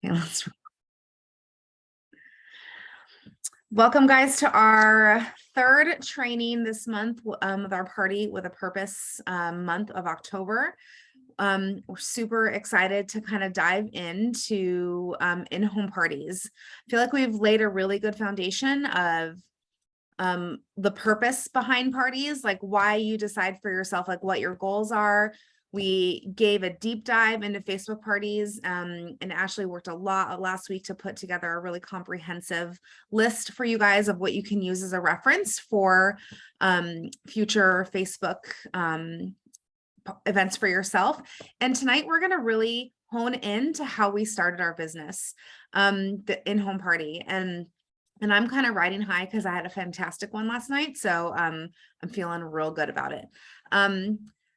Okay, welcome guys to our third training this month with our Party with a Purpose month of October. We're super excited to kind of dive into in-home parties. I feel like we've laid a really good foundation of the purpose behind parties, like why you decide for yourself, like what your goals are. We gave a deep dive into Facebook parties, and Ashley worked a lot last week to put together a really comprehensive list for you guys of what you can use as a reference for future Facebook events for yourself. And tonight we're going to really hone in to how we started our business, the in-home party. And I'm kind of riding high because I had a fantastic one last night. So I'm feeling real good about it.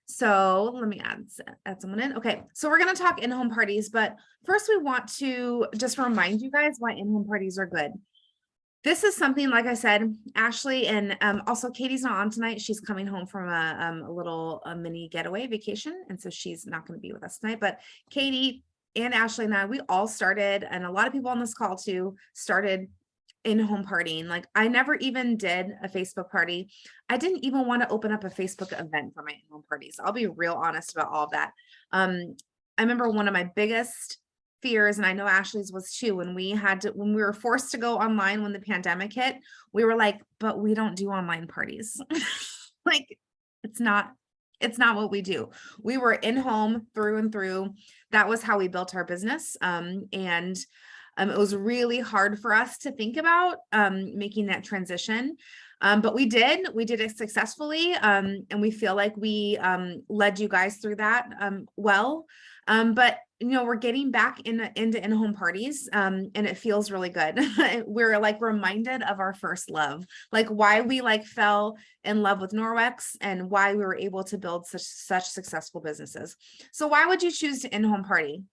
So let me add someone in. Okay, so we're going to talk in-home parties, but first we want to just remind you guys why in-home parties are good. This is something, like I said, Ashley and also Katie's not on tonight. She's coming home from a little mini getaway vacation, and so she's not going to be with us tonight. But Katie and Ashley and I, we all started, and a lot of people on this call too started in-home partying. Like I never even did a Facebook party. I didn't even want to open up a Facebook event for my in-home parties. I'll be real honest about all of that. I remember one of my biggest fears, and I know Ashley's was too, when we were forced to go online when the pandemic hit, we were like, but we don't do online parties. Like it's not what we do. We were in home through and through. That was how we built our business. It was really hard for us to think about making that transition. But we did it successfully. And we feel like we led you guys through that well. But you know, we're getting back into in-home parties and it feels really good. We're like reminded of our first love, like why we like fell in love with Norwex and why we were able to build such successful businesses. So why would you choose to in-home party?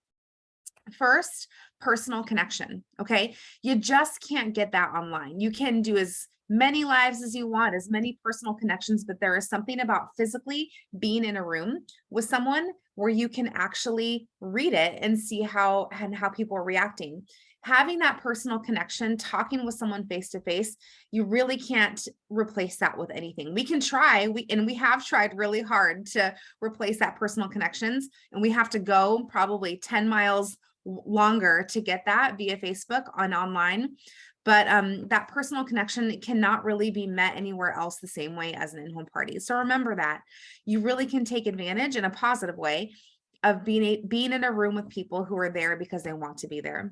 First, personal connection. Okay. You just can't get that online. You can do as many lives as you want, as many personal connections, but there is something about physically being in a room with someone where you can actually read it and see how people are reacting. Having that personal connection, talking with someone face to face, you really can't replace that with anything. We can try, we have tried really hard to replace that personal connections, and we have to go probably 10 miles longer to get that via Facebook and online. But that personal connection cannot really be met anywhere else the same way as an in-home party. So remember that you really can take advantage in a positive way of being in a room with people who are there because they want to be there.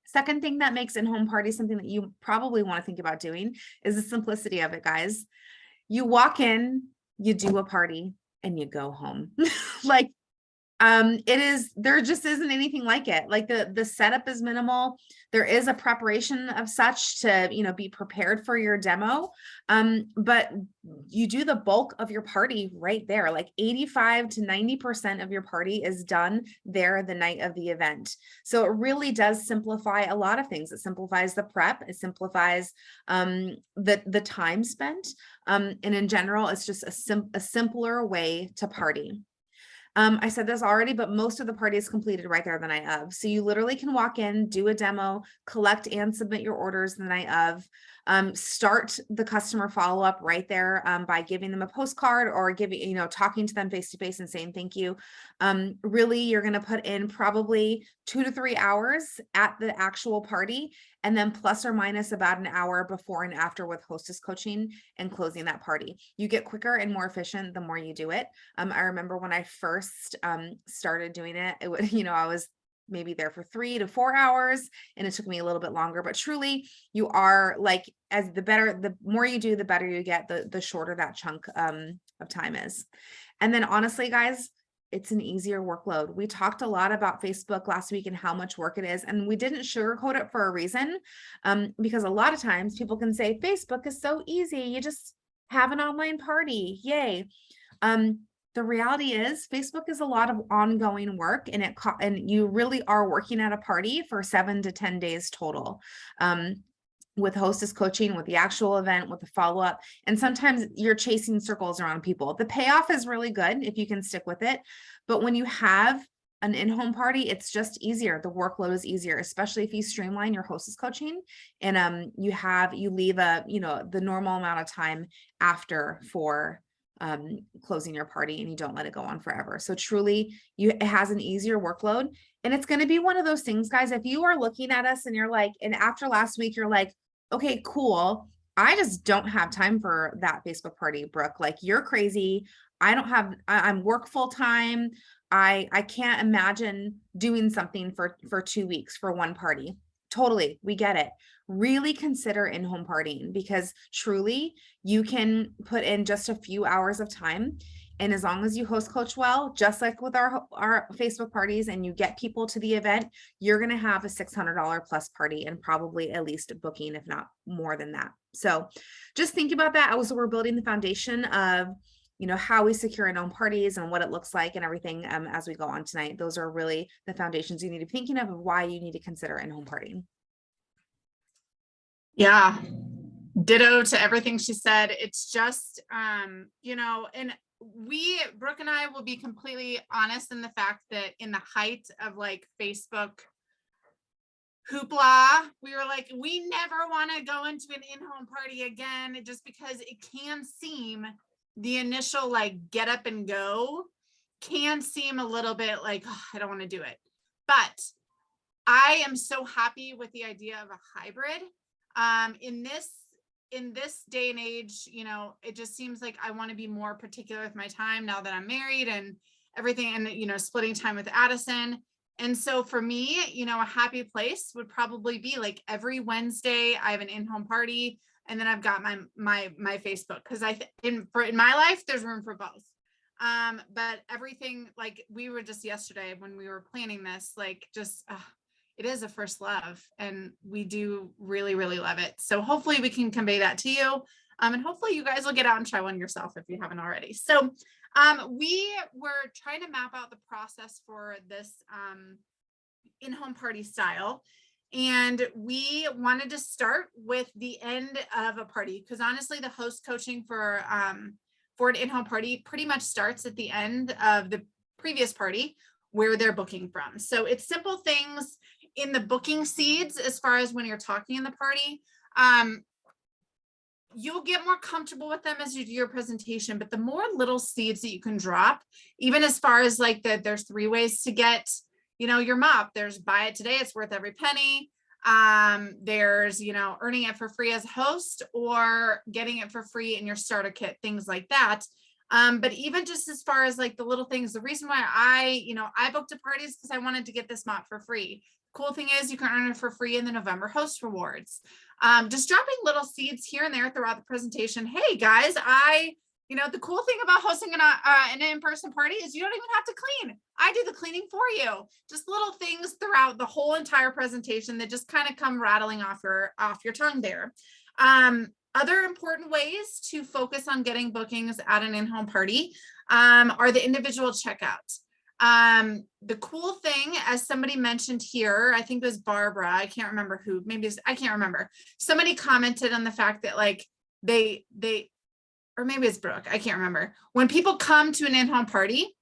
Second thing that makes in-home parties something that you probably want to think about doing is the simplicity of it, guys. You walk in, you do a party, and you go home. Like there just isn't anything like it. Like the setup is minimal. There is a preparation of such to, you know, be prepared for your demo. But you do the bulk of your party right there. Like 85 to 90% of your party is done there the night of the event. So it really does simplify a lot of things. It simplifies the prep. It simplifies the time spent. And in general, it's just a simpler way to party. I said this already, but most of the party is completed right there the night of. So you literally can walk in, do a demo, collect and submit your orders the night of, start the customer follow-up right there by giving them a postcard or talking to them face to face and saying thank you. Really, you're going to put in probably 2 to 3 hours at the actual party, and then plus or minus about an hour before and after with hostess coaching and closing that party. You get quicker and more efficient the more you do it. I remember when I first started doing it, I was maybe there for 3 to 4 hours, and it took me a little bit longer, but truly you are like, the more you do, the better you get, the shorter that chunk of time is. And then honestly, guys, it's an easier workload. We talked a lot about Facebook last week and how much work it is, and we didn't sugarcoat it for a reason, because a lot of times people can say Facebook is so easy. You just have an online party. Yay. The reality is Facebook is a lot of ongoing work, and you really are working at a party for 7 to 10 days total. With hostess coaching, with the actual event, with the follow-up. And sometimes you're chasing circles around people. The payoff is really good if you can stick with it. But when you have an in-home party, it's just easier. The workload is easier, especially if you streamline your hostess coaching and you leave the normal amount of time after for closing your party, and you don't let it go on forever. So truly it has an easier workload. And it's going to be one of those things, guys, if you are looking at us and you're like, and after last week, you're like, okay, cool. I just don't have time for that Facebook party, Brooke. Like, you're crazy. I'm work full time. I can't imagine doing something for 2 weeks for one party. Totally. We get it. Really consider in-home partying, because truly you can put in just a few hours of time. And as long as you host coach well, just like with our Facebook parties, and you get people to the event, you're going to have a $600 plus party, and probably at least a booking, if not more than that. So just think about that. Also, we're building the foundation of how we secure in-home parties and what it looks like and everything as we go on tonight. Those are really the foundations you need to be thinking of why you need to consider in-home partying. Yeah, ditto to everything she said. It's just, and Brooke and I will be completely honest in the fact that in the height of like Facebook hoopla, we were like, we never want to go into an in-home party again, just because it can seem, the initial like get up and go can seem a little bit like, oh, I don't want to do it. But I am so happy with the idea of a hybrid. In this day and age, it just seems like I want to be more particular with my time now that I'm married and everything, and splitting time with Addison. And so for me, a happy place would probably be like every Wednesday I have an in-home party, and then I've got my Facebook, because in my life there's room for both. But everything, like we were just yesterday when we were planning this, like just it is a first love, and we do really, really love it. So hopefully we can convey that to you. And hopefully you guys will get out and try one yourself if you haven't already. So we were trying to map out the process for this in-home party style. And we wanted to start with the end of a party, because honestly, the host coaching for an in-home party pretty much starts at the end of the previous party where they're booking from. So it's simple things in the booking seeds as far as when you're talking in the party. You'll get more comfortable with them as you do your presentation, but the more little seeds that you can drop, even as far as like there's 3 ways to get your mop. There's buy it today, it's worth every penny. There's earning it for free as a host, or getting it for free in your starter kit, things like that. But even just as far as like the little things, the reason why I booked a party is because I wanted to get this mop for free. Cool thing is you can earn it for free in the November host rewards. Just dropping little seeds here and there throughout the presentation. Hey guys, the cool thing about hosting an in-person party is you don't even have to clean. I do the cleaning for you. Just little things throughout the whole entire presentation that just kind of come rattling off your tongue there. Other important ways to focus on getting bookings at an in-home party are the individual checkouts. The cool thing, as somebody mentioned here, I think it was Barbara, I can't remember who, I can't remember. Somebody commented on the fact that like they or maybe it's Brooke, I can't remember. When people come to an in-home party,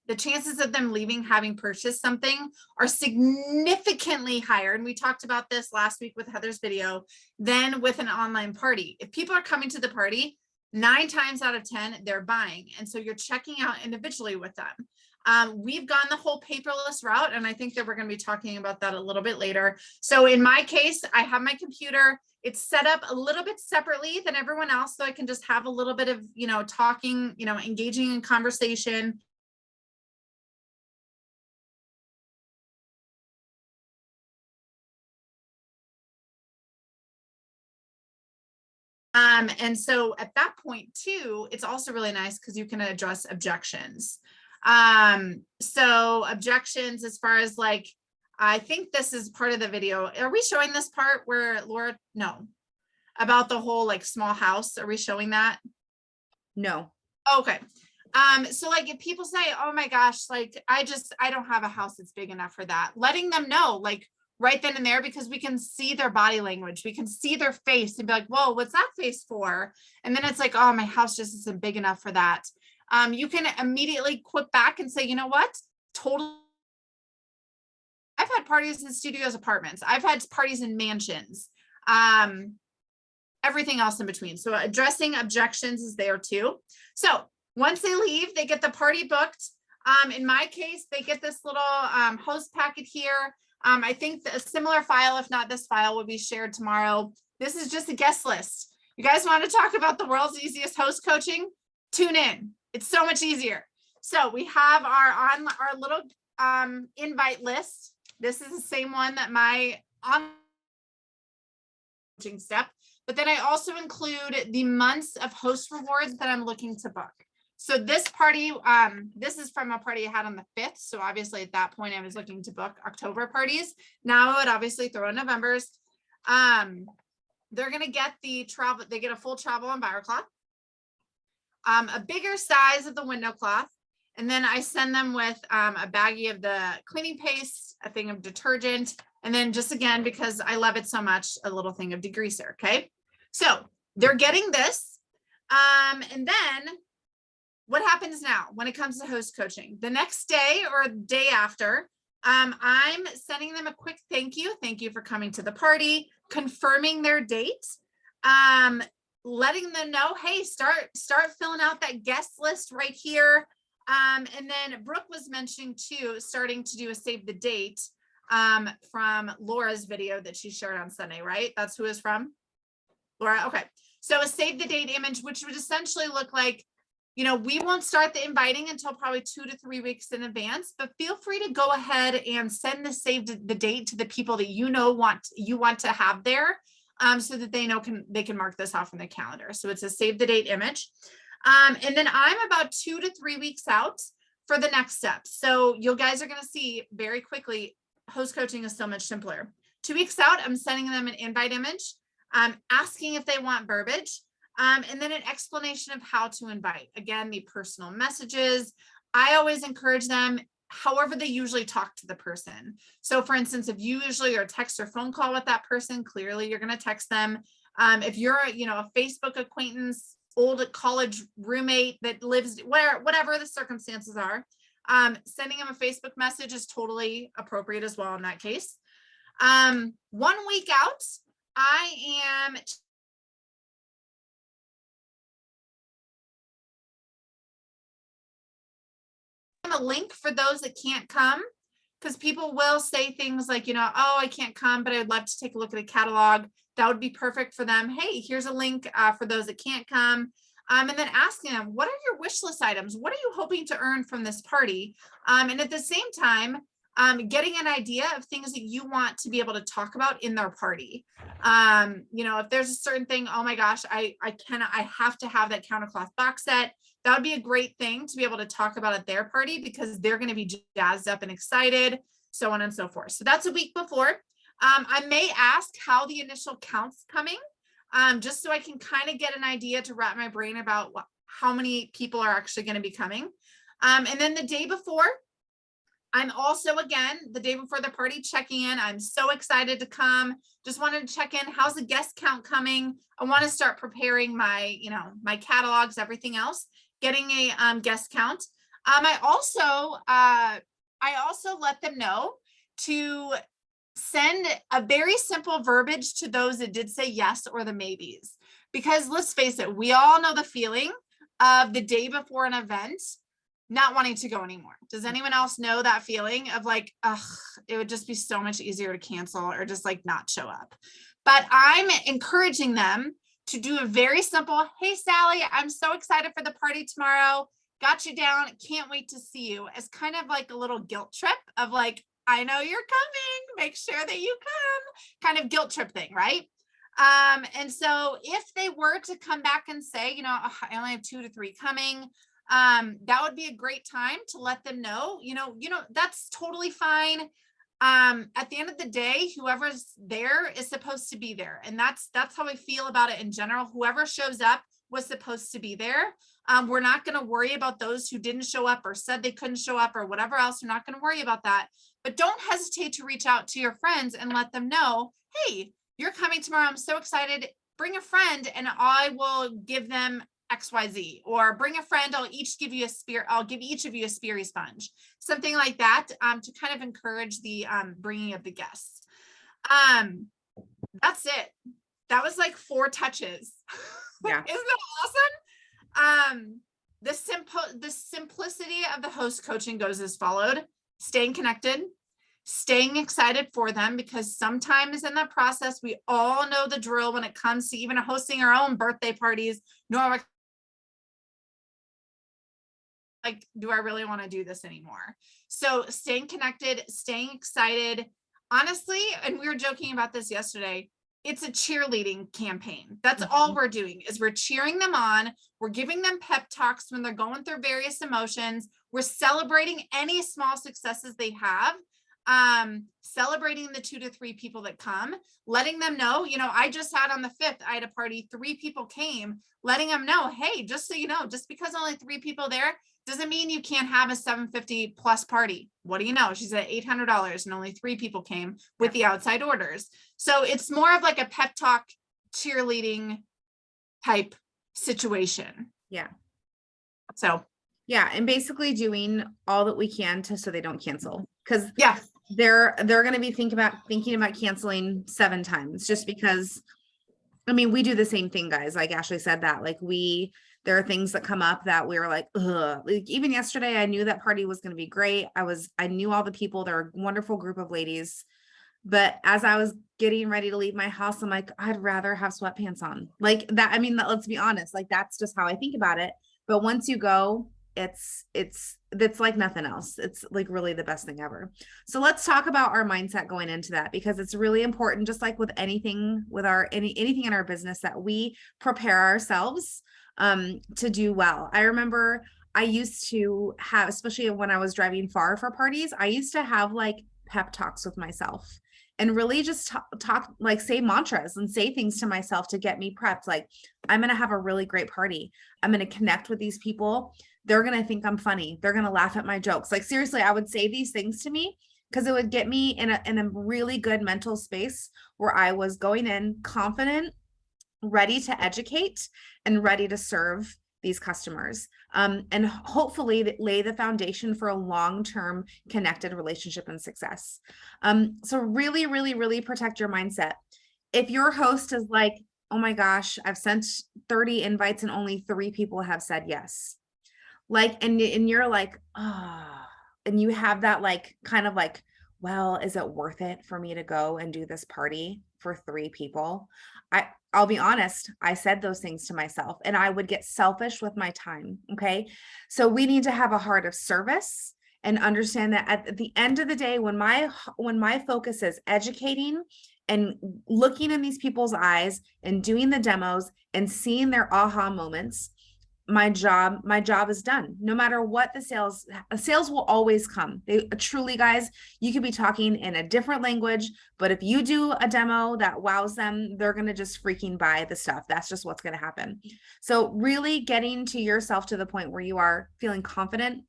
the chances of them leaving having purchased something are significantly higher. And we talked about this last week with Heather's video, than with an online party. If people are coming to the party, 9 times out of 10, they're buying. And so you're checking out individually with them. We've gone the whole paperless route, and I think that we're going to be talking about that a little bit later. So in my case, I have my computer. It's set up a little bit separately than everyone else, so I can just have a little bit of, talking, engaging in conversation. And so at that point too, it's also really nice because you can address objections. So objections as far as like, I think this is part of the video. Are we showing this part where Laura, no, about the whole like small house? Are we showing that? No. Okay. So like if people say, oh my gosh, like I don't have a house that's big enough for that, letting them know like right then and there, because we can see their body language, we can see their face and be like, whoa, what's that face for? And then it's like, oh, my house just isn't big enough for that. You can immediately quip back and say, you know what, totally I've had parties in studios, apartments. I've had parties in mansions. Everything else in between. So addressing objections is there too. So once they leave, they get the party booked. In my case, they get this little host packet here. I think a similar file, if not this file, will be shared tomorrow. This is just a guest list. You guys want to talk about the world's easiest host coaching? Tune in. It's so much easier. So we have our little invite list. This is the same one that my on coaching step. But then I also include the months of host rewards that I'm looking to book. So this party, this is from a party I had on the 5th. So obviously at that point I was looking to book October parties. Now I would obviously throw in November's. They're going to get the travel. They get a full travel and buyer cloth, a bigger size of the window cloth. And then I send them with a baggie of the cleaning paste, a thing of detergent, and then just again, because I love it so much, a little thing of degreaser. Okay. So they're getting this. And then what happens now when it comes to host coaching? The next day or day after, I'm sending them a quick thank you. Thank you for coming to the party, confirming their date, letting them know, hey, start filling out that guest list right here. And then Brooke was mentioning too, starting to do a save the date from Laura's video that she shared on Sunday, right? That's who is from Laura. Okay. So a save the date image, which would essentially look like, you know, we won't start the inviting until probably 2 to 3 weeks in advance, but feel free to go ahead and send the save the date to the people that you know want to have there, so that they know they can mark this off on the calendar. So it's a save the date image. And then I'm about 2 to 3 weeks out for the next step. So you guys are going to see very quickly, host coaching is so much simpler. 2 weeks out, I'm sending them an invite image, asking if they want verbiage. And then an explanation of how to invite. Again, the personal messages. I always encourage them, however they usually talk to the person. So for instance, if you usually are a text or phone call with that person, clearly you're going to text them. If you're, a Facebook acquaintance, old college roommate that lives whatever the circumstances are, sending them a Facebook message is totally appropriate as well in that case. 1 week out, I am a link for those that can't come, because people will say things like, oh, I can't come, but I'd love to take a look at a catalog. That would be perfect for them. Hey, here's a link for those that can't come. And then asking them, what are your wish list items? What are you hoping to earn from this party? And at the same time, getting an idea of things that you want to be able to talk about in their party. If there's a certain thing, oh my gosh, I have to have that countercloth box set. That would be a great thing to be able to talk about at their party, because they're going to be jazzed up and excited, so on and so forth. So that's a week before. I may ask how the initial count's coming, just so I can kind of get an idea to wrap my brain about how many people are actually going to be coming. And then the day before, I'm also, again, the day before the party, checking in. I'm so excited to come. Just wanted to check in. How's the guest count coming? I want to start preparing my, my catalogs, everything else, getting a guest count. I also let them know to send a very simple verbiage to those that did say yes or the maybes, because let's face it, we all know the feeling of the day before an event not wanting to go anymore. Does anyone else know that feeling of like, it would just be so much easier to cancel or just like not show up? But I'm encouraging them to do a very simple, hey, Sally, I'm so excited for the party tomorrow. Got you down. Can't wait to see you, as kind of like a little guilt trip of like, I know you're coming. Make sure that you come, kind of guilt trip thing, right? And so if they were to come back and say, I only have 2 to 3 coming, that would be a great time to let them know, that's totally fine. At the end of the day, whoever's there is supposed to be there. And that's how I feel about it in general. Whoever shows up was supposed to be there. We're not going to worry about those who didn't show up or said they couldn't show up or whatever else. We're not going to worry about that. But don't hesitate to reach out to your friends and let them know, hey, you're coming tomorrow. I'm so excited. Bring a friend and I will give them XYZ, or bring a friend, I'll give each of you a Sperry sponge, something like that, to kind of encourage the bringing of the guests. That's it. That was like 4 touches. Yeah. Isn't that awesome? The simplicity of the host coaching goes as followed: staying connected, staying excited for them, because sometimes in that process, we all know the drill when it comes to even hosting our own birthday parties. Like, do I really want to do this anymore? So staying connected, staying excited, honestly, and we were joking about this yesterday, it's a cheerleading campaign. That's all we're doing, is we're cheering them on. We're giving them pep talks when they're going through various emotions. We're celebrating any small successes they have. Celebrating the 2 to 3 people that come, letting them know, I just had on the 5th, I had a party, 3 people came, letting them know, hey, just so you know, just because only 3 people there doesn't mean you can't have a $750 plus party. What do you know? She's at $800 and only 3 people came with the outside orders. So it's more of like a pep talk, cheerleading type situation. Yeah. So yeah. And basically doing all that we can so they don't cancel. Cause yeah, they're going to be thinking about canceling 7 times, just because, I mean, we do the same thing, guys. Like Ashley said, that like there are things that come up that we were like, ugh. Like even yesterday, I knew that party was going to be great. I knew all the people. They're a wonderful group of ladies. But as I was getting ready to leave my house, I'm like, I'd rather have sweatpants on, like that. I mean, let's be honest, like that's just how I think about it. But once you go, it's like nothing else. It's like really the best thing ever. So let's talk about our mindset going into that, because it's really important, just like with anything, with anything in our business, that we prepare ourselves to do well. I remember I used to have, especially when I was driving far for parties, I used to have like pep talks with myself and really just talk, like say mantras and say things to myself to get me prepped. Like, I'm going to have a really great party. I'm going to connect with these people. They're going to think I'm funny. They're going to laugh at my jokes. Like, seriously, I would say these things to me because it would get me in a really good mental space where I was going in confident, ready to educate, and ready to serve these customers, and hopefully lay the foundation for a long-term connected relationship and success. So really, really, really protect your mindset. If your host is like, oh my gosh, I've sent 30 invites and only 3 people have said yes. Like, and you're like, ah, and you have that like, kind of like, well, is it worth it for me to go and do this party for 3 people? I'll be honest, I said those things to myself, and I would get selfish with my time. Okay. So we need to have a heart of service and understand that at the end of the day, when my focus is educating and looking in these people's eyes and doing the demos and seeing their aha moments, my job is done. No matter what the sales will always come. They truly, guys, you could be talking in a different language, but if you do a demo that wows them, they're going to just freaking buy the stuff. That's just what's going to happen. So really getting to yourself to the point where you are feeling confident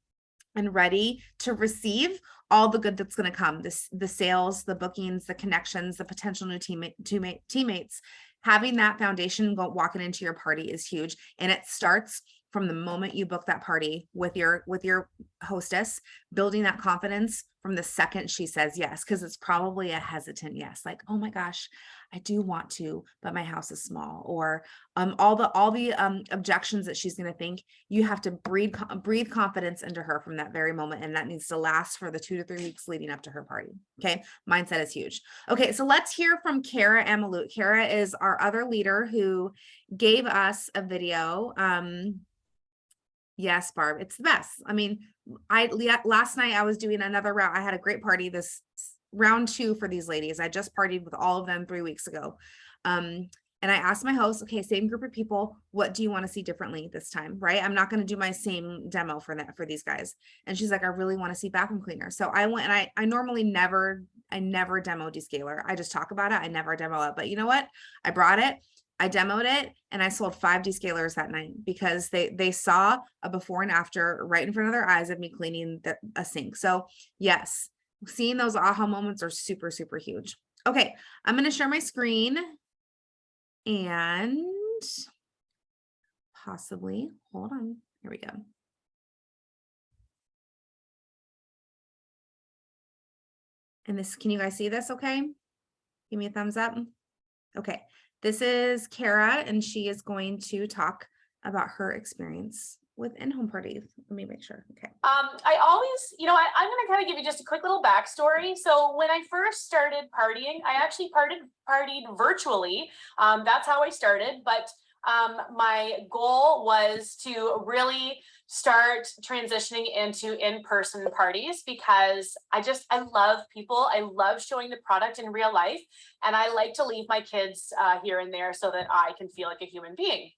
and ready to receive all the good that's going to come, the sales, the bookings, the connections, the potential new teammates. Having that foundation walking into your party is huge. And it starts from the moment you book that party with your hostess, building that confidence from the second she says yes, because it's probably a hesitant yes, like, oh my gosh, I do want to, but my house is small, or all the objections that she's going to think. You have to breathe confidence into her from that very moment, and that needs to last for the 2 to 3 weeks leading up to her party. Okay, mindset is huge. Okay, so let's hear from Kara Amalut. Kara is our other leader who gave us a video. Yes, Barb, it's the best. I mean, last night I was doing another round. I had a great party, this round 2 for these ladies. I just partied with all of them 3 weeks ago. And I asked my host, okay, same group of people, what do you want to see differently this time? Right? I'm not going to do my same demo for these guys. And she's like, I really want to see vacuum cleaner. So I went, and I normally never demo descaler. I just talk about it. I never demo it, but you know what? I brought it. I demoed it, and I sold 5 descalers that night because they saw a before and after right in front of their eyes of me cleaning a sink. So yes, seeing those aha moments are super, super huge. Okay, I'm going to share my screen and possibly, hold on, here we go. And this, can you guys see this okay? Give me a thumbs up. Okay, this is Kara, and she is going to talk about her experience with in-home parties. Let me make sure. Okay. I always, I'm going to kind of give you just a quick little backstory. So when I first started partying, I actually partied virtually. That's how I started. But my goal was to really start transitioning into in-person parties because I love people. I love showing the product in real life. And I like to leave my kids here and there so that I can feel like a human being.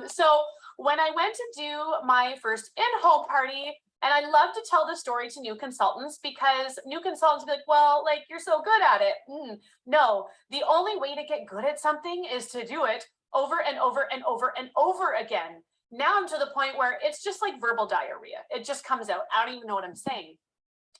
So when I went to do my first in-home party, and I love to tell the story to new consultants because new consultants be like, well, like you're so good at it. No, the only way to get good at something is to do it over and over and over and over again. Now I'm to the point where it's just like verbal diarrhea. It just comes out. I don't even know what I'm saying.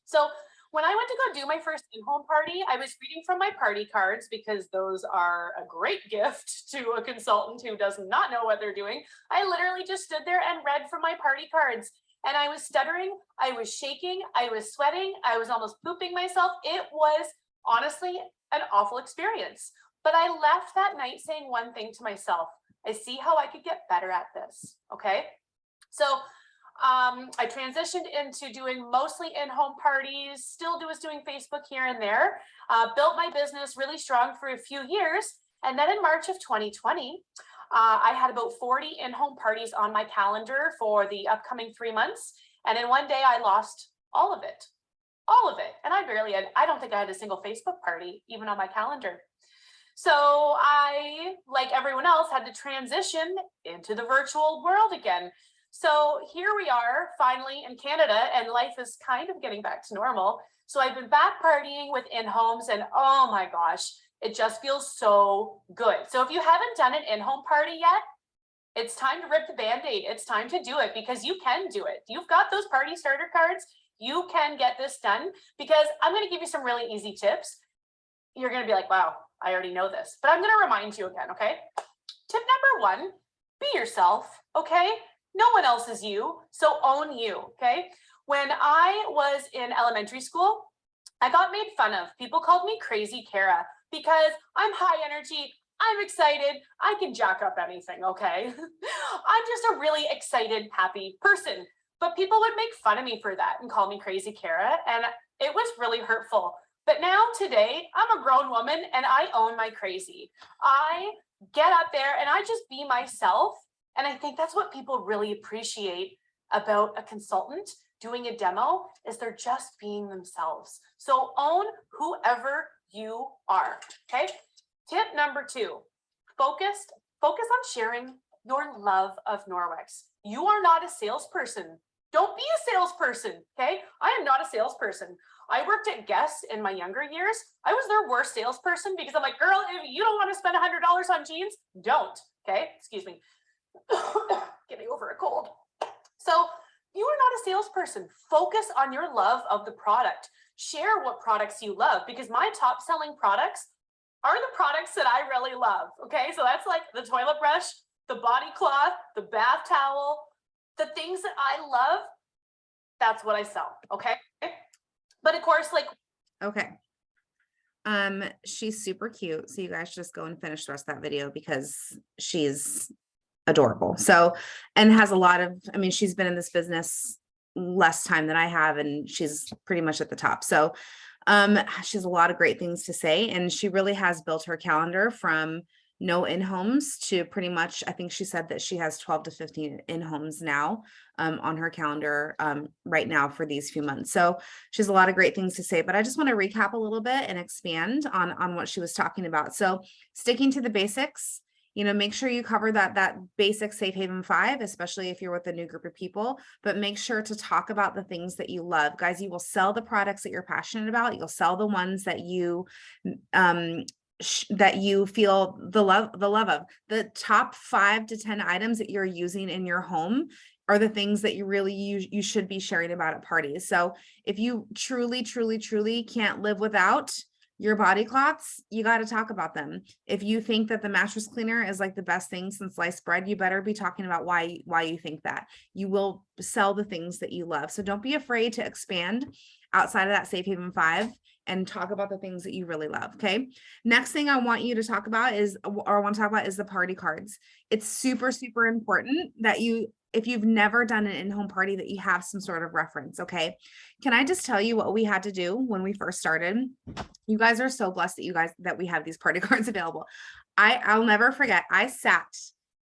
So when I went to go do my first in-home party, I was reading from my party cards because those are a great gift to a consultant who does not know what they're doing. I literally just stood there and read from my party cards. And I was stuttering, I was shaking, I was sweating, I was almost pooping myself. It was honestly an awful experience. But I left that night saying one thing to myself: I see how I could get better at this. Okay. So I transitioned into doing mostly in-home parties, still was doing Facebook here and there, built my business really strong for a few years. And then in March of 2020, I had about 40 in-home parties on my calendar for the upcoming 3 months. And in one day, I lost all of it. And I don't think I had a single Facebook party even on my calendar. So I, like everyone else, had to transition into the virtual world again. So here we are finally in Canada, and life is kind of getting back to normal. So I've been back partying with in-homes, and oh my gosh, it just feels so good. So if you haven't done an in-home party yet, it's time to rip the Band-Aid. It's time to do it because you can do it. You've got those party starter cards. You can get this done because I'm going to give you some really easy tips. You're going to be like, wow, I already know this, but I'm going to remind you again. Okay. Tip number 1, be yourself. Okay. No one else is you. So own you. Okay. When I was in elementary school, I got made fun of. People called me Crazy Kara because I'm high energy. I'm excited. I can jack up anything. Okay. I'm just a really excited, happy person, but people would make fun of me for that and call me Crazy Kara. And it was really hurtful. But now today I'm a grown woman and I own my crazy. I get up there and I just be myself. And I think that's what people really appreciate about a consultant doing a demo is they're just being themselves. So own whoever you are. Okay. Tip number 2, focus on sharing your love of Norwex. You are not a salesperson. Don't be a salesperson. Okay. I am not a salesperson. I worked at Guess in my younger years. I was their worst salesperson because I'm like, girl, if you don't want to spend $100 on jeans, don't. Okay. Excuse me. Getting over a cold. So you are not a salesperson. Focus on your love of the product. Share what products you love because my top selling products are the products that I really love. Okay. So that's like the toilet brush, the body cloth, the bath towel, the things that I love. That's what I sell. Okay. But of course, like, Okay. She's super cute. So you guys just go and finish the rest of that video because she's adorable. So, and has a lot of, I mean, she's been in this business less time than I have, and she's pretty much at the top. So, she has a lot of great things to say, and she really has built her calendar from no in-homes to pretty much, I think she said that she has 12 to 15 in-homes now, on her calendar, right now for these few months. So she has a lot of great things to say, but I just want to recap a little bit and expand on what she was talking about. So sticking to the basics, make sure you cover that basic Safe Haven 5, especially if you're with a new group of people, but make sure to talk about the things that you love. Guys, you will sell the products that you're passionate about. You'll sell the ones that you, that you feel the love of. The top 5 to 10 items that you're using in your home are the things that you should be sharing about at parties. So if you truly can't live without Your body cloths, you got to talk about them. If you think that the mattress cleaner is like the best thing since sliced bread, you better be talking about why you think that. You will sell the things that you love. So don't be afraid to expand outside of that Safe Haven 5 and talk about the things that you really love. Okay. Next thing I want you to talk about is, or I want to talk about is the party cards. It's super, super important that you, if you've never done an in-home party, that you have some sort of reference. Okay. Can I just tell you what we had to do when we first started? You guys are so blessed that we have these party cards available. I'll never forget. I sat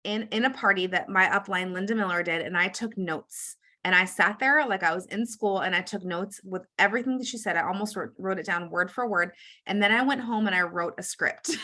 in a party that my upline Linda Miller did, and I took notes. And I sat there like I was in school, and I took notes with everything that she said. I almost wrote it down word for word. And then I went home and I wrote a script.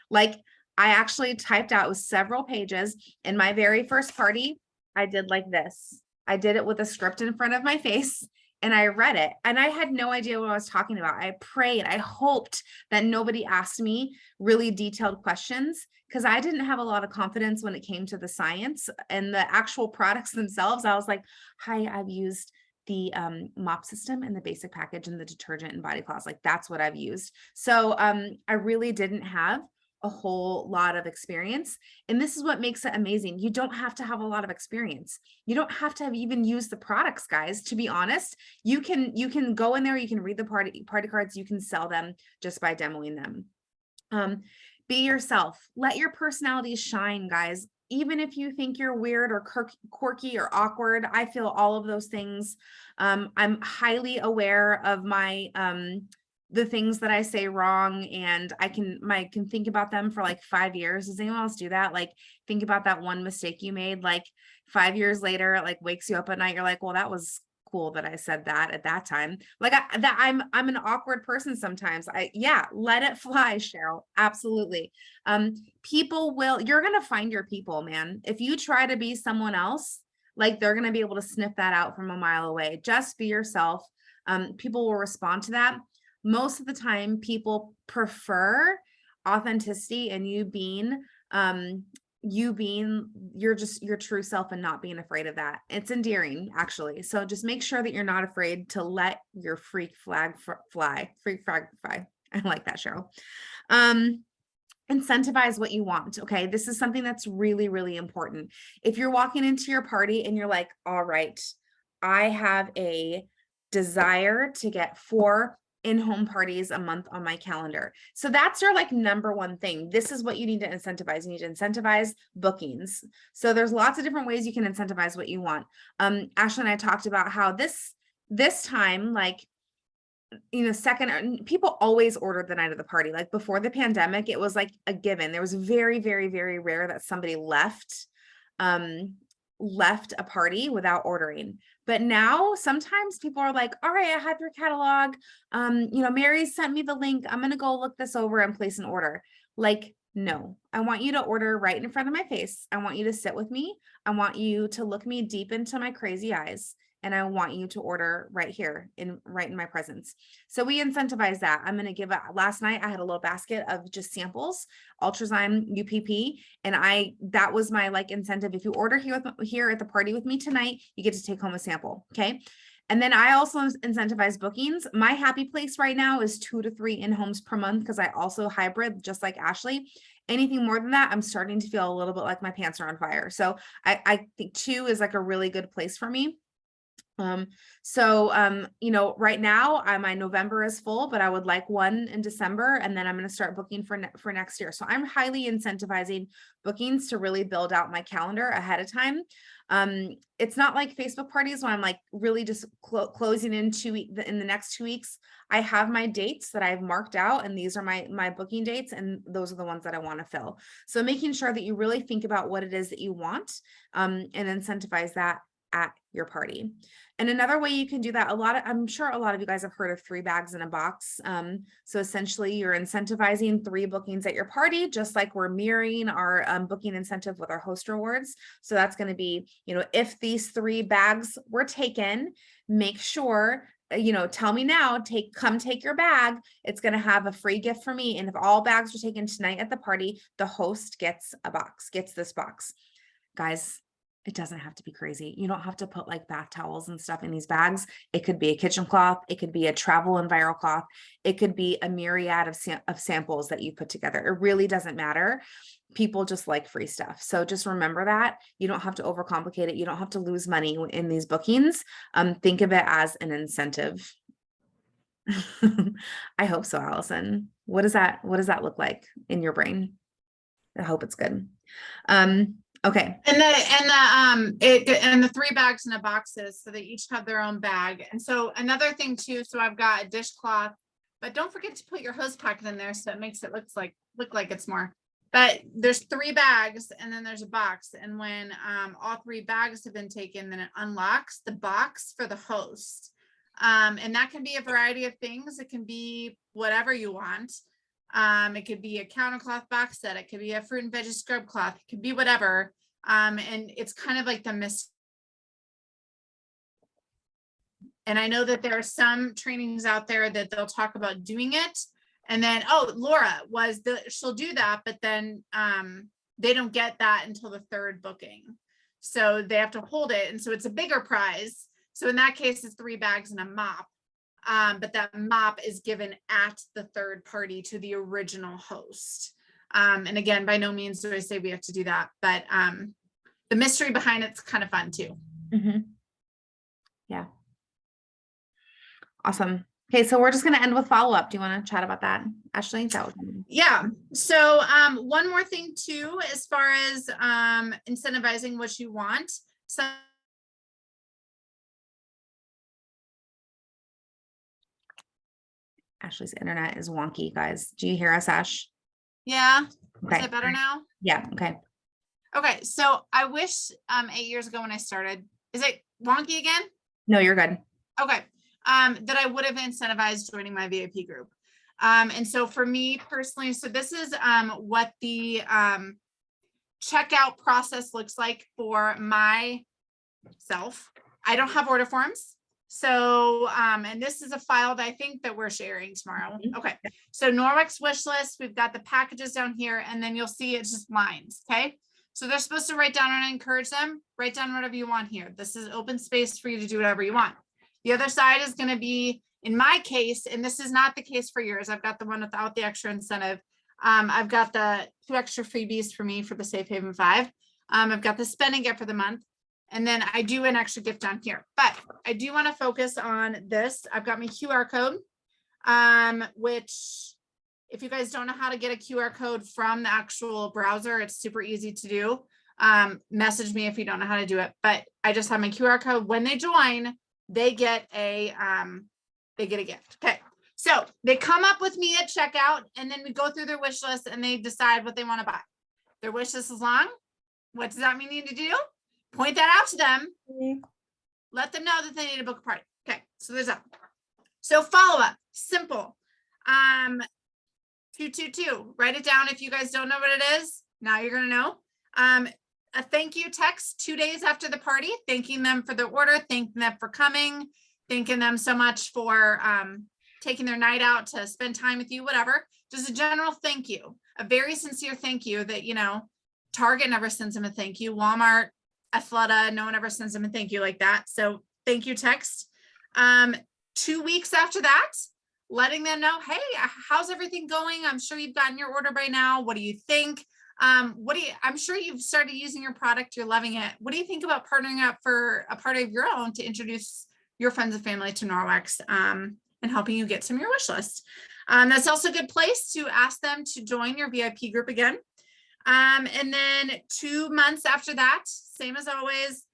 Like I actually typed out, it was several pages. In my very first party, I did like this. I did it with a script in front of my face and I read it, and I had no idea what I was talking about. I prayed, I hoped that nobody asked me really detailed questions, because I didn't have a lot of confidence when it came to the science and the actual products themselves. I was like, hi, I've used the mop system and the basic package and the detergent and body cloths. Like that's what I've used. So I really didn't have a whole lot of experience. And this is what makes it amazing. You don't have to have a lot of experience. You don't have to have even used the products, guys. To be honest, you can go in there, you can read the party cards, you can sell them just by demoing them. Be yourself. Let your personality shine, guys. Even if you think you're weird or quirky or awkward, I feel all of those things. I'm highly aware of my the things that I say wrong, and I can think about them for like 5 years. Does anyone else do that? Like think about that one mistake you made, like 5 years later, it like wakes you up at night. You're like, well, that was cool that I said that at that time. Like I'm an awkward person sometimes. Yeah, let it fly, Cheryl. Absolutely. You're going to find your people, man. If you try to be someone else, like they're going to be able to sniff that out from a mile away. Just be yourself. People will respond to that. Most of the time people prefer authenticity and you being your true self and not being afraid of that. It's endearing, actually. So just make sure that you're not afraid to let your freak flag fly. I like that, Cheryl. Incentivize what you want. Okay. This is something that's really, really important. If you're walking into your party and you're like, all right, I have a desire to get 4 in-home parties a month on my calendar. So that's your like number one thing. This is what you need to incentivize. You need to incentivize bookings. So there's lots of different ways you can incentivize what you want. Ashley and I talked about how this time, like, people always ordered the night of the party. Like before the pandemic, it was like a given. There was very, very, very rare that somebody left a party without ordering. But now sometimes people are like, all right, I have your catalog. Mary sent me the link. I'm going to go look this over and place an order. Like, no, I want you to order right in front of my face. I want you to sit with me. I want you to look me deep into my crazy eyes. And I want you to order right here right in my presence. So we incentivize that. I'm going to give last night, I had a little basket of just samples, Ultrazyme UPP. And that was my like incentive. If you order here at the party with me tonight, you get to take home a sample. Okay. And then I also incentivize bookings. My happy place right now is 2 to 3 in-homes per month, because I also hybrid just like Ashley. Anything more than that, I'm starting to feel a little bit like my pants are on fire. So I think 2 is like a really good place for me. Right now my November is full, but I would like 1 in December, and then I'm going to start booking for next year. So I'm highly incentivizing bookings to really build out my calendar ahead of time. It's not like Facebook parties when I'm like really just closing in in the next 2 weeks. I have my dates that I've marked out, and these are my booking dates, and those are the ones that I want to fill. So making sure that you really think about what it is that you want, and incentivize that at your party. And another way you can do that, I'm sure a lot of you guys have heard of 3 bags in a box. So essentially you're incentivizing 3 bookings at your party, just like we're mirroring our booking incentive with our host rewards. So that's going to be, if these 3 bags were taken, make sure, tell me now, come take your bag. It's going to have a free gift for me. And if all bags are taken tonight at the party, the host gets this box. Guys, It doesn't have to be crazy. You don't have to put like bath towels and stuff in these bags. It could be a kitchen cloth. It could be a travel and viral cloth. It could be a myriad of samples that you put together. It really doesn't matter. People just like free stuff. So just remember that you don't have to overcomplicate it. You don't have to lose money in these bookings. Think of it as an incentive. I hope so, Allison. What does that look like in your brain? I hope it's good. Okay. And the 3 bags in the boxes, so they each have their own bag. And so another thing too, so I've got a dishcloth, but don't forget to put your hose packet in there so it makes it look like it's more. But there's 3 bags and then there's a box. And when all 3 bags have been taken, then it unlocks the box for the host. And that can be a variety of things. It can be whatever you want. It could be a countercloth box set. It could be a fruit and veggie scrub cloth. It could be whatever. And it's kind of like the mystery. And I know that there are some trainings out there that they'll talk about doing it. And then, Laura she'll do that, but then they don't get that until the 3rd booking. So they have to hold it. And so it's a bigger prize. So in that case, it's 3 bags and a mop. But that mop is given at the 3rd party to the original host. And again, by no means do I say we have to do that, but the mystery behind it's kind of fun too. Mm-hmm. Yeah. Awesome. Okay, so we're just going to end with follow-up. Do you want to chat about that, Ashley? Yeah. So one more thing too, as far as incentivizing what you want. So Ashley's internet is wonky, guys. Do you hear us, Ash? yeah. Okay. Is it better now? Yeah. Okay. Okay. So I wish 8 years ago when I started, is it wonky again? No, you're good. Okay. That I would have incentivized joining my VIP group. And so for me personally, so this is what the checkout process looks like for myself. I don't have order forms. So, and this is a file that I think that we're sharing tomorrow. Okay. So Norwex wish list, we've got the packages down here, and then you'll see it's just lines. Okay. So they're supposed to write down, and I encourage them, write down whatever you want here. This is open space for you to do whatever you want. The other side is going to be, in my case, and this is not the case for yours. I've got the one without the extra incentive. I've got the 2 extra freebies for me for the Safe Haven 5. I've got the spend and get for the month. And then I do an extra gift down here, but I do want to focus on this. I've got my QR code, which if you guys don't know how to get a QR code from the actual browser, it's super easy to do. Message me if you don't know how to do it, but I just have my QR code. When they join, they get a gift. Okay. So they come up with me at checkout, and then we go through their wish list and they decide what they want to buy. Their wish list is long. What does that mean you need to do? Point that out to them. Let them know that they need to book a party. Okay, so there's that. So follow up, simple. 222, write it down if you guys don't know what it is. Now you're gonna know. A thank you text 2 days after the party, thanking them for their order, thanking them for coming, thanking them so much for taking their night out to spend time with you, whatever. Just a general thank you, a very sincere thank you that, Target never sends them a thank you. Walmart, Athleta, no one ever sends them a thank you like that. So thank you text. 2 weeks after that, letting them know, hey, how's everything going? I'm sure you've gotten your order by now. What do you think? I'm sure you've started using your product. You're loving it. What do you think about partnering up for a party of your own to introduce your friends and family to Norwex and helping you get some of your wish list? That's also a good place to ask them to join your VIP group again. And then 2 months after that, same as always,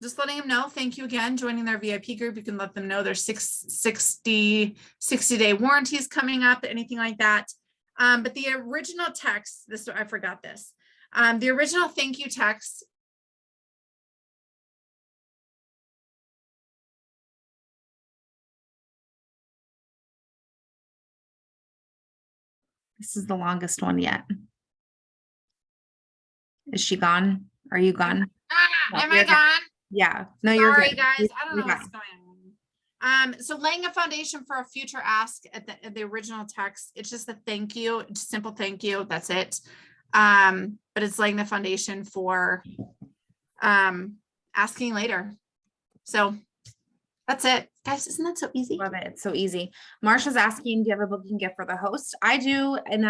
just letting them know, thank you again, joining their VIP group. You can let them know there's 60-day warranties coming up, anything like that. But the original text, I forgot this. The original thank you text. This is the longest one yet. Is she gone? Are you gone? Am I gone? Yeah. No, you're Sorry, good. guys. I don't know You're what's going on. So laying a foundation for a future ask at the original text, it's just a thank you, just simple thank you. That's it. But it's laying the foundation for asking later. So that's it. Guys, isn't that so easy? Love it. It's so easy. Marsha's asking, do you have a booking gift for the host? I do, and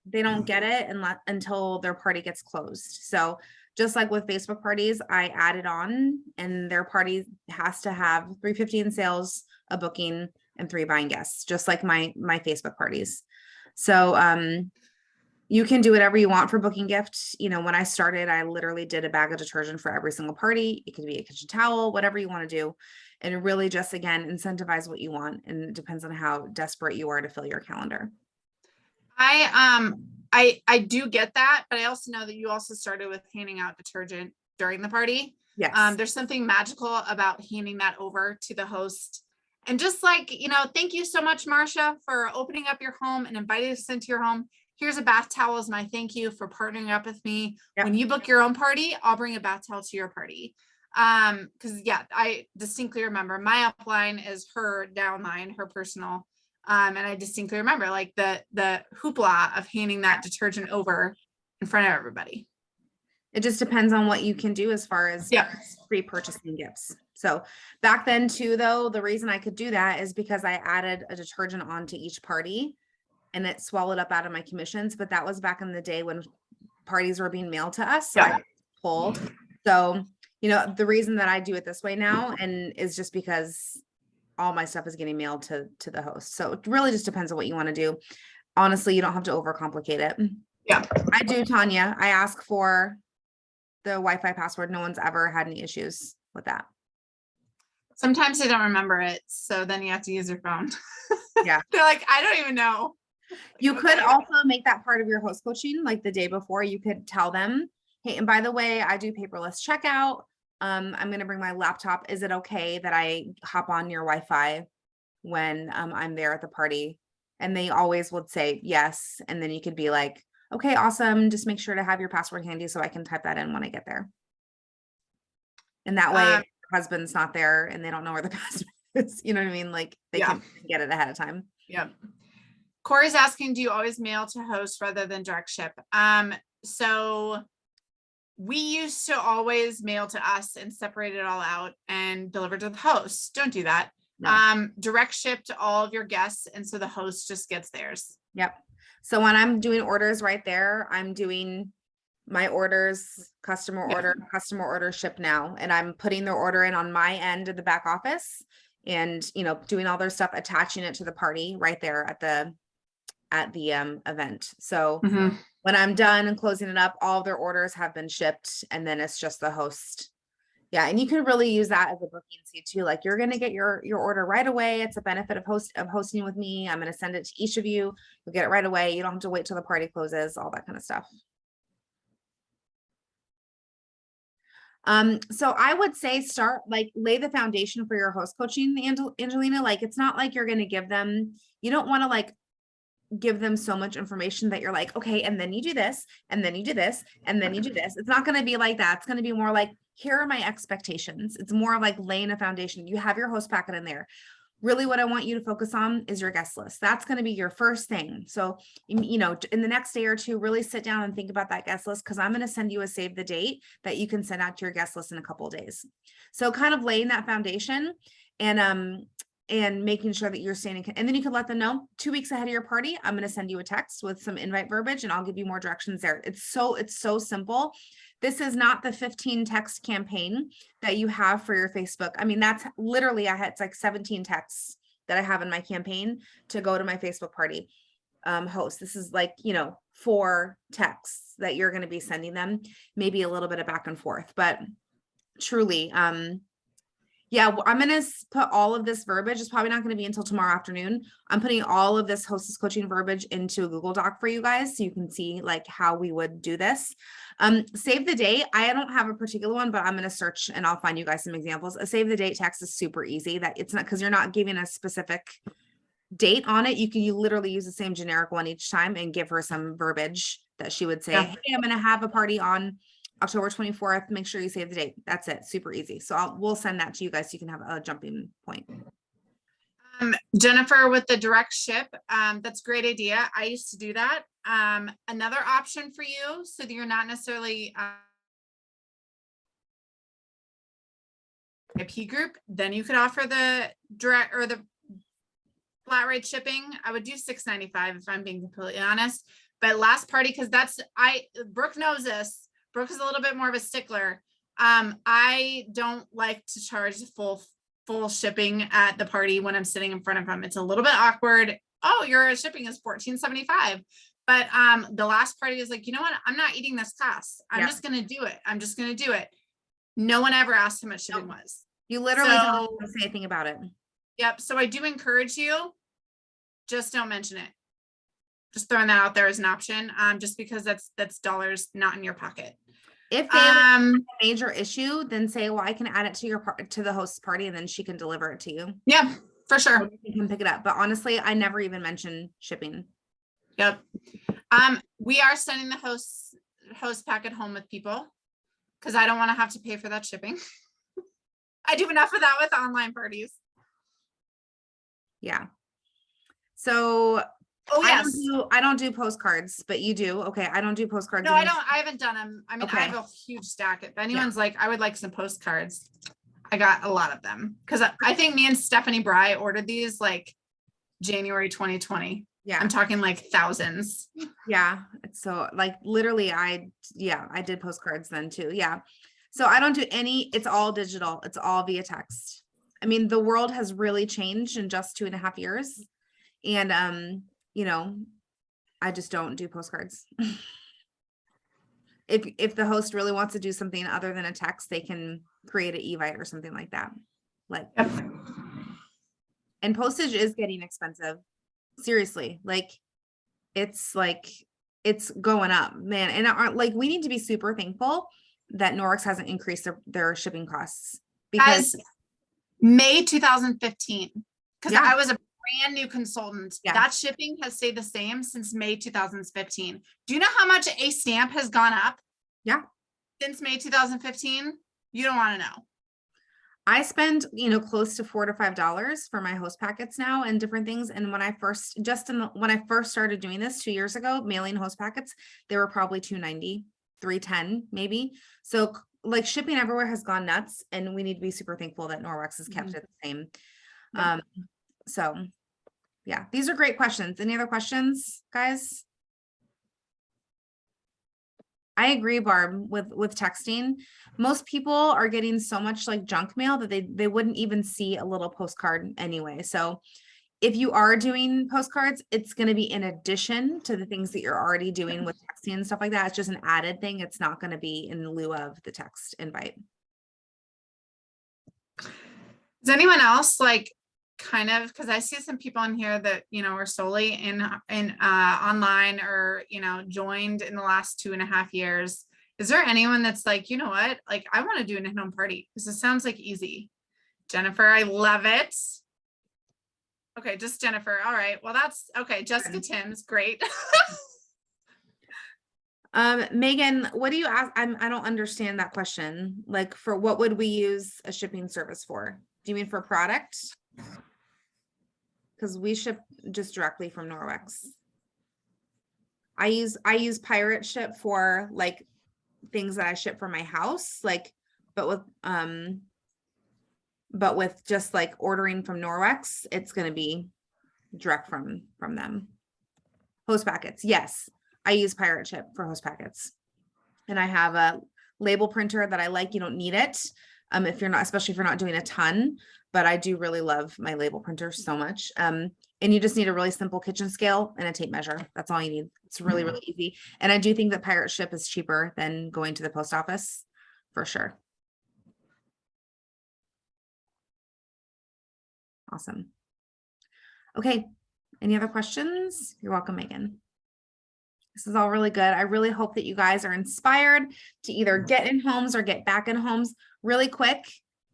they don't get it until their party gets closed. So just like with Facebook parties, I add it on, and their party has to have 350 in sales, a booking, and 3 buying guests, just like my Facebook parties. So you can do whatever you want for booking gifts. You know, when I started, I literally did a bag of detergent for every single party. It could be a kitchen towel, whatever you want to do. And really just, again, incentivize what you want. And it depends on how desperate you are to fill your calendar. I do get that, but I also know that you also started with handing out detergent during the party. Yes. There's something magical about handing that over to the host. And just like, you know, thank you so much, Marsha, for opening up your home and inviting us into your home. Here's a bath towel as my thank you for partnering up with me. Yep. When you book your own party, I'll bring a bath towel to your party. Because yeah, I distinctly remember my upline is her downline, her personal. And I distinctly remember like the hoopla of handing that detergent over in front of everybody. It just depends on what you can do as far as pre-purchasing gifts. So back then too, though, the reason I could do that is because I added a detergent onto each party and it swallowed up out of my commissions. But that was back in the day when parties were being mailed to us. So I pulled. So, you know, the reason that I do it this way now and is just because all my stuff is getting mailed to the host. So it really just depends on what you want to do. Honestly, you don't have to overcomplicate it. Yeah. I do, Tanya. I ask for the Wi-Fi password. No one's ever had any issues with that. Sometimes they don't remember it. So then you have to use your phone. Yeah. They're like, I don't even know. You could also make that part of your host coaching, like the day before. You could tell them, hey, and by the way, I do paperless checkout. I'm going to bring my laptop. Is it okay that I hop on your Wi-Fi when I'm there at the party? And they always would say yes. And then you could be like, okay, awesome. Just make sure to have your password handy so I can type that in when I get there. And that way, if your husband's not there and they don't know where the password is, you know what I mean? Like they can get it ahead of time. Yep. Corey's asking, do you always mail to host rather than direct ship? So we used to always mail to us and separate it all out and deliver to the host. Don't do that. No. Direct ship to all of your guests. And so the host just gets theirs. Yep. So when I'm doing orders right there, I'm doing my orders, customer order, ship now. And I'm putting their order in on my end of the back office and, you know, doing all their stuff, attaching it to the party right there at the event. So when I'm done and closing it up, all of their orders have been shipped and then it's just the host. Yeah. And you can really use that as a booking seat too. Like you're going to get your order right away. It's a benefit of hosting with me. I'm going to send it to each of you. You'll get it right away. You don't have to wait till the party closes, all that kind of stuff. So I would say start lay the foundation for your host coaching, Angelina. Like, it's not like you're going to give them, you don't want to give them so much information that you're like, okay, and then you do this, and then you do this, and then you do this. It's not going to be like that. It's going to be more like, here are my expectations. It's more like laying a foundation. You have your host packet in there. Really what I want you to focus on is your guest list. That's going to be your first thing. So, you know, in the next day or two, really sit down and think about that guest list, because I'm going to send you a save the date that you can send out to your guest list in a couple of days. So kind of laying that foundation and making sure that you're staying in, and then you can let them know 2 weeks ahead of your party, I'm going to send you a text with some invite verbiage and I'll give you more directions there. It's so simple. This is not the 15 text campaign that you have for your Facebook. I mean, that's literally, it's like 17 texts that I have in my campaign to go to my Facebook party host. This is 4 texts that you're going to be sending them, maybe a little bit of back and forth, but truly, yeah, I'm going to put all of this verbiage. It's probably not going to be until tomorrow afternoon. I'm putting all of this hostess coaching verbiage into a Google Doc for you guys, so you can see how we would do this. Save the date. I don't have a particular one, but I'm going to search and I'll find you guys some examples. A save the date text is super easy. That it's not, because you're not giving a specific date on it. You literally use the same generic one each time and give her some verbiage that she would say, hey, I'm going to have a party on October 24th. Make sure you save the date. That's it. Super easy. So we'll send that to you guys so you can have a jumping point. Jennifer with the direct ship, that's a great idea. I used to do that. Another option for you, so that you're not necessarily IP group, then you could offer the direct or the flat rate shipping. I would do $6.95 if I'm being completely honest. But last party, because Brooke knows this. Brooke is a little bit more of a stickler. I don't like to charge full shipping at the party when I'm sitting in front of them. It's a little bit awkward. Oh, your shipping is $14.75. But the last party is like, you know what? I'm not eating this cost. I'm just gonna do it. I'm just gonna do it. No one ever asked how much shipping was. You literally don't So- say anything about it. Yep. So I do encourage you, just don't mention it. Just throwing that out there as an option, just because that's dollars not in your pocket. If they have Um, a major issue, then say, well, I can add it to your to the host's party, and then she can deliver it to you. yeah, for sure. You can pick it up. But honestly, I never even mention shipping. Yep. We are sending the host packet home with people because I don't want to have to pay for that shipping. I do enough of that with online parties. Yeah. So Oh, yes. I don't do postcards, but you do. Okay. I don't do postcards. No, I don't. I haven't done them. I mean, I Okay. have a huge stack. If anyone's like, I would like some postcards, I got a lot of them because I think me and Stephanie Bry ordered these like January 2020. Yeah. I'm talking like thousands. Yeah. So like literally I did postcards then too. Yeah. So I don't do any, it's all digital. It's all via text. I mean, the world has really changed in just 2.5 years. And, you know, I just don't do postcards. If the host really wants to do something other than a text, they can create an Evite or something like that. Like, Yep. and postage is getting expensive. Seriously, like it's going up, man. And like we need to be super thankful that Norwex hasn't increased their shipping costs because As May 2015, because Yeah. I was a brand new consultant. Yeah. That shipping has stayed the same since May 2015. Do you know how much a stamp has gone up? Yeah. Since May 2015? You don't want to know. I spend, close to $4 to $5 for my host packets now and different things. And when I first started doing this 2 years ago, mailing host packets, they were probably $2.90, $3.10 maybe. So like shipping everywhere has gone nuts, and we need to be super thankful that Norwex has kept it the same. Yeah. So yeah, these are great questions. Any other questions, guys? I agree, Barb, with texting. Most people are getting so much like junk mail that they wouldn't even see a little postcard anyway. So if you are doing postcards, it's going to be in addition to the things that you're already doing with texting and stuff like that. It's just an added thing. It's not going to be in lieu of the text invite. Does anyone else like kind of, because I see some people in here that, are solely in online or, joined in the last 2.5 years. Is there anyone that's like, you know what, like I want to do an in-home party because it sounds like easy. Jennifer, I love it. Okay, just Jennifer. All right. Well, that's okay. Jessica Timms, great. Megan, what do you ask? I don't understand that question. Like, for what would we use a shipping service for? Do you mean for product? Because we ship just directly from Norwex. I use Pirate Ship for like things that I ship from my house, like, but with just like ordering from Norwex, it's going to be direct from them. Host packets. Yes. I use Pirate Ship for host packets, and I have a label printer that I like. You don't need it. Especially if you're not doing a ton, but I do really love my label printer so much. And you just need a really simple kitchen scale and a tape measure. That's all you need. It's really, really easy. And I do think that Pirate Ship is cheaper than going to the post office for sure. Awesome. Okay. Any other questions? You're welcome, Megan. This is all really good. I really hope that you guys are inspired to either get in homes or get back in homes really quick.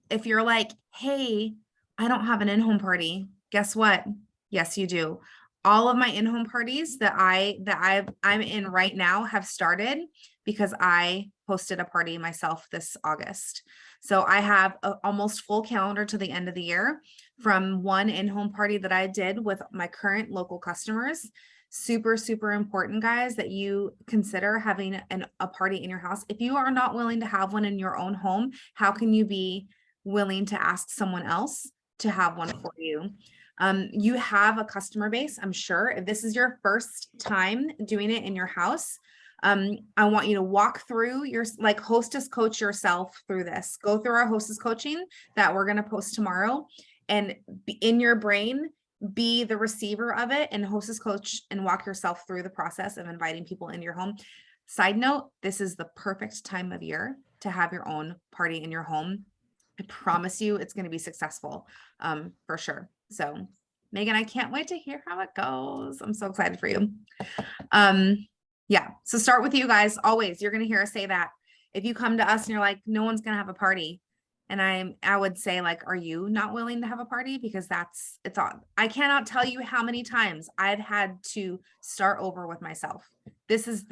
If you're like, hey, I don't have an in-home party, guess what? Yes, you do. All of my in-home parties that I'm in right now have started because I hosted a party myself this August. So I have a almost full calendar to the end of the year from one in-home party that I did with my current local customers. Super, super important, guys, that you consider having a party in your house. If you are not willing to have one in your own home, how can you be willing to ask someone else to have one for you? You have a customer base, I'm sure. If this is your first time doing it in your house, I want you to walk through your, like, hostess coach yourself through this. Go through our hostess coaching that we're going to post tomorrow, and in your brain, be the receiver of it and hostess coach and walk yourself through the process of inviting people into your home. Side note, this is the perfect time of year to have your own party in your home. I promise you it's going to be successful, for sure. So Megan, I can't wait to hear how it goes. I'm so excited for you. Yeah. So start with you guys. Always, you're going to hear us say that. If you come to us and you're like, no one's going to have a party. And I would say, like, are you not willing to have a party? Because it's on. I cannot tell you how many times I've had to start over with myself. This is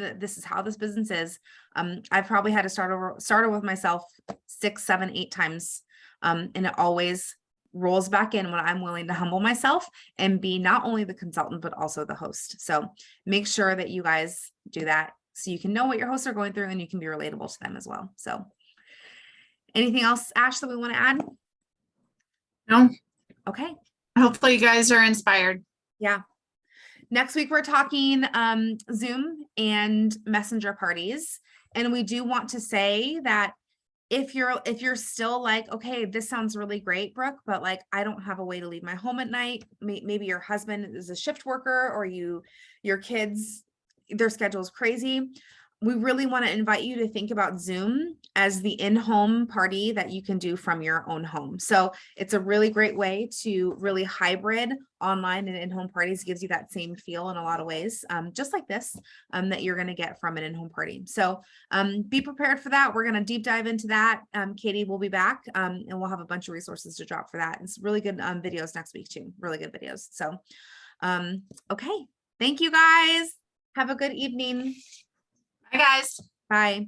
how this business is. I've probably had to start over with myself 6, 7, 8 times. And it always rolls back in when I'm willing to humble myself and be not only the consultant, but also the host. So make sure that you guys do that so you can know what your hosts are going through and you can be relatable to them as well. So anything else, Ash, that we want to add? No. Okay. Hopefully you guys are inspired. Yeah. Next week, we're talking Zoom and messenger parties. And we do want to say that if you're still like, okay, this sounds really great, Brooke, but like, I don't have a way to leave my home at night. Maybe your husband is a shift worker, or your kids, their schedule is crazy. We really want to invite you to think about Zoom as the in-home party that you can do from your own home. So it's a really great way to really hybrid online and in-home parties. Gives you that same feel in a lot of ways, just like this, that you're going to get from an in-home party. So be prepared for that. We're going to deep dive into that. Katie will be back, and we'll have a bunch of resources to drop for that. It's really good videos next week too. Really good videos. So, okay. Thank you guys. Have a good evening. Bye, guys. Bye.